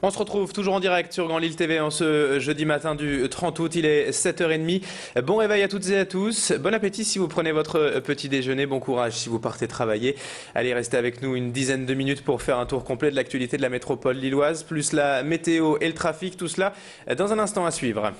On se retrouve toujours en direct sur Grand Lille TV en ce jeudi matin du 30 août, il est 7h30. Bon réveil à toutes et à tous, bon appétit si vous prenez votre petit déjeuner, bon courage si vous partez travailler. Allez, restez avec nous une dizaine de minutes pour faire un tour complet de l'actualité de la métropole lilloise, plus la météo et le trafic, tout cela dans un instant à suivre.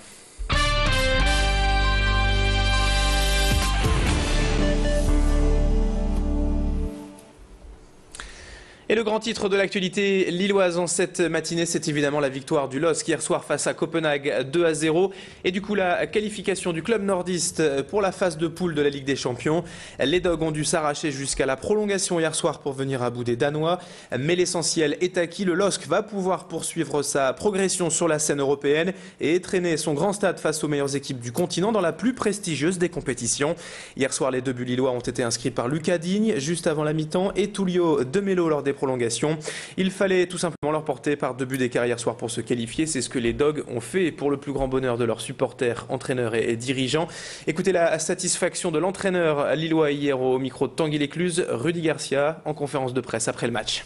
Et le grand titre de l'actualité lilloise en cette matinée, c'est évidemment la victoire du LOSC hier soir face à Copenhague 2-0. Et du coup, la qualification du club nordiste pour la phase de poule de la Ligue des Champions. Les Dogs ont dû s'arracher jusqu'à la prolongation hier soir pour venir à bout des Danois. Mais l'essentiel est acquis. Le LOSC va pouvoir poursuivre sa progression sur la scène européenne et traîner son grand stade face aux meilleures équipes du continent dans la plus prestigieuse des compétitions. Hier soir, les deux buts lillois ont été inscrits par Lucas Digne juste avant la mi-temps et Tullio De Melo lors des prolongation. Il fallait tout simplement leur porter par 2 buts d'écart hier soir pour se qualifier. C'est ce que les Dogs ont fait pour le plus grand bonheur de leurs supporters, entraîneurs et dirigeants. Écoutez la satisfaction de l'entraîneur lillois hier au micro de Tanguy Lécluse, Rudy Garcia, en conférence de presse après le match.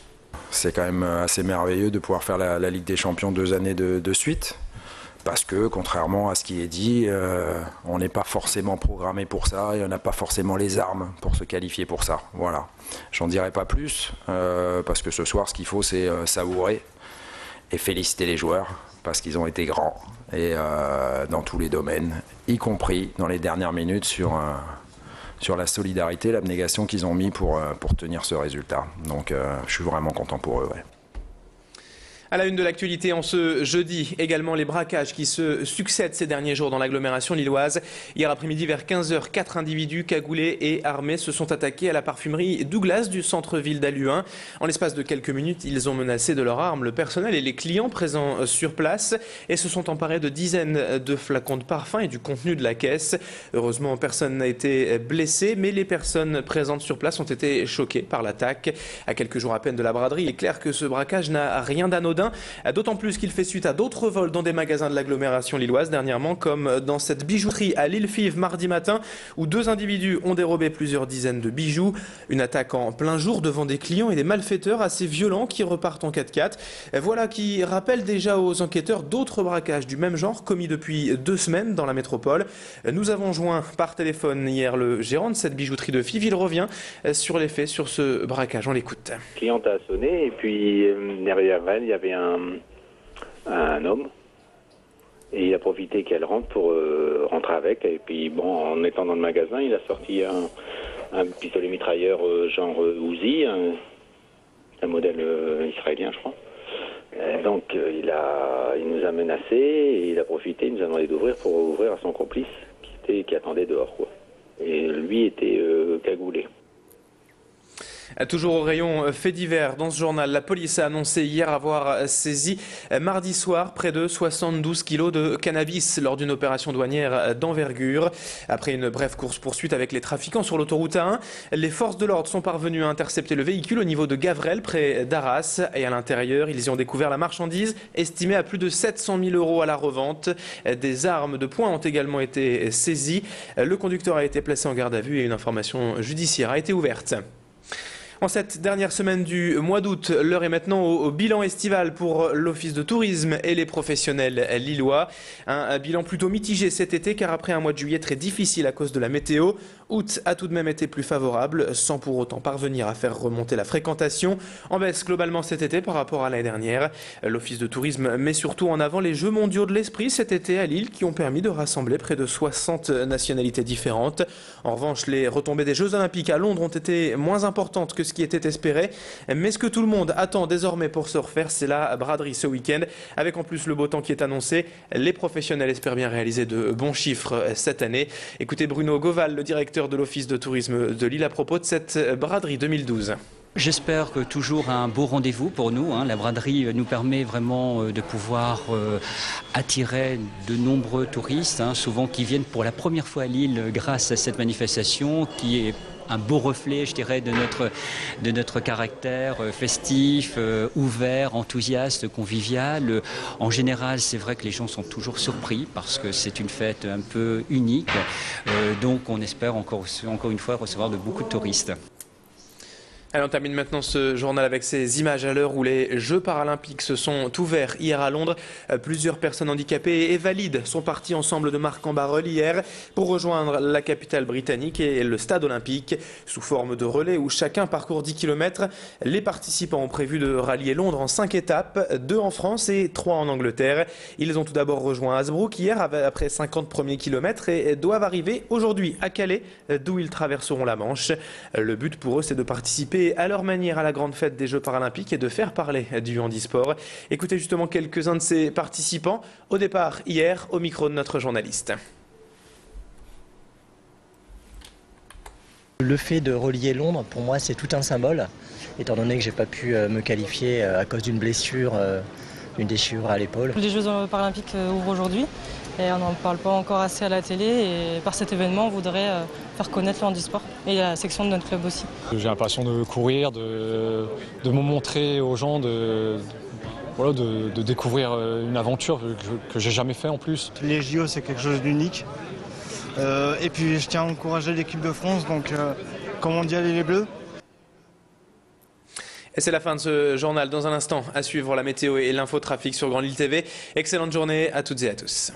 C'est quand même assez merveilleux de pouvoir faire la Ligue des Champions 2 années de suite. Parce que, contrairement à ce qui est dit, on n'est pas forcément programmé pour ça et on n'a pas forcément les armes pour se qualifier pour ça. Voilà. J'en dirai pas plus, parce que ce soir, ce qu'il faut, c'est savourer et féliciter les joueurs, parce qu'ils ont été grands, et dans tous les domaines, y compris dans les dernières minutes sur la solidarité, l'abnégation qu'ils ont mis pour tenir ce résultat. Donc, je suis vraiment content pour eux. Ouais. À la une de l'actualité en ce jeudi, également les braquages qui se succèdent ces derniers jours dans l'agglomération lilloise. Hier après-midi vers 15h, 4 individus cagoulés et armés se sont attaqués à la parfumerie Douglas du centre-ville d'Halluin. En l'espace de quelques minutes, ils ont menacé de leurs armes le personnel et les clients présents sur place et se sont emparés de dizaines de flacons de parfum et du contenu de la caisse. Heureusement, personne n'a été blessé, mais les personnes présentes sur place ont été choquées par l'attaque. À quelques jours à peine de la braderie, il est clair que ce braquage n'a rien d'anodin. D'autant plus qu'il fait suite à d'autres vols dans des magasins de l'agglomération lilloise dernièrement, comme dans cette bijouterie à Lille-Fives mardi matin, où 2 individus ont dérobé plusieurs dizaines de bijoux. Une attaque en plein jour devant des clients et des malfaiteurs assez violents qui repartent en 4x4. Voilà qui rappelle déjà aux enquêteurs d'autres braquages du même genre commis depuis 2 semaines dans la métropole. Nous avons joint par téléphone hier le gérant de cette bijouterie de Fives. Il revient sur les faits, sur ce braquage. On l'écoute. La cliente a sonné et puis derrière elle, il y avait un homme et il a profité qu'elle rentre pour rentrer avec. Et puis bon, en étant dans le magasin, il a sorti un pistolet mitrailleur genre Uzi, un modèle israélien je crois. Donc il nous a menacés et il a profité, il nous a demandé d'ouvrir pour ouvrir à son complice qui attendait dehors, quoi. Et lui était cagoulé. Toujours au rayon faits divers, dans ce journal, la police a annoncé hier avoir saisi mardi soir près de 72 kilos de cannabis lors d'une opération douanière d'envergure. Après une brève course-poursuite avec les trafiquants sur l'autoroute A1, les forces de l'ordre sont parvenues à intercepter le véhicule au niveau de Gavrel, près d'Arras. Et à l'intérieur, ils y ont découvert la marchandise estimée à plus de 700 000 € à la revente. Des armes de poing ont également été saisies. Le conducteur a été placé en garde à vue et une information judiciaire a été ouverte. En cette dernière semaine du mois d'août, l'heure est maintenant au bilan estival pour l'Office de tourisme et les professionnels lillois. Un bilan plutôt mitigé cet été car après un mois de juillet très difficile à cause de la météo, août a tout de même été plus favorable sans pour autant parvenir à faire remonter la fréquentation. En baisse globalement cet été par rapport à l'année dernière. L'Office de tourisme met surtout en avant les Jeux mondiaux de l'esprit cet été à Lille qui ont permis de rassembler près de 60 nationalités différentes. En revanche, les retombées des Jeux Olympiques à Londres ont été moins importantes que ce qui était espéré. Mais ce que tout le monde attend désormais pour se refaire, c'est la braderie ce week-end. Avec en plus le beau temps qui est annoncé, les professionnels espèrent bien réaliser de bons chiffres cette année. Écoutez Bruno Goval, le directeur de l'Office de tourisme de Lille, à propos de cette braderie 2012. J'espère que toujours un beau rendez-vous pour nous. La braderie nous permet vraiment de pouvoir attirer de nombreux touristes, souvent qui viennent pour la première fois à Lille grâce à cette manifestation qui est un beau reflet, je dirais, de notre caractère festif, ouvert, enthousiaste, convivial. En général, c'est vrai que les gens sont toujours surpris parce que c'est une fête un peu unique. Donc on espère encore une fois recevoir de beaucoup de touristes. Allez, on termine maintenant ce journal avec ces images à l'heure où les Jeux paralympiques se sont ouverts hier à Londres. Plusieurs personnes handicapées et valides sont parties ensemble de Marc-en-Barœul hier pour rejoindre la capitale britannique et le stade olympique sous forme de relais où chacun parcourt 10 km. Les participants ont prévu de rallier Londres en 5 étapes, 2 en France et 3 en Angleterre. Ils ont tout d'abord rejoint Hasbrook hier après 50 premiers kilomètres et doivent arriver aujourd'hui à Calais d'où ils traverseront la Manche. Le but pour eux, c'est de participer à leur manière à la grande fête des Jeux paralympiques et de faire parler du handisport. Écoutez justement quelques-uns de ces participants au départ hier au micro de notre journaliste. Le fait de relier Londres, pour moi, c'est tout un symbole, étant donné que j'ai pas pu me qualifier à cause d'une blessure, une déchirure à l'épaule. Les Jeux paralympiques ouvrent aujourd'hui et on n'en parle pas encore assez à la télé et par cet événement on voudrait faire connaître le handisport et la section de notre club aussi. J'ai l'impression de courir, de me montrer aux gens, de découvrir une aventure que j'ai jamais fait en plus. Les JO c'est quelque chose d'unique et puis je tiens à encourager l'équipe de France, donc comme on dit, allez les Bleus. Et c'est la fin de ce journal. Dans un instant, à suivre la météo et l'infotrafic sur Grande Île TV. Excellente journée à toutes et à tous.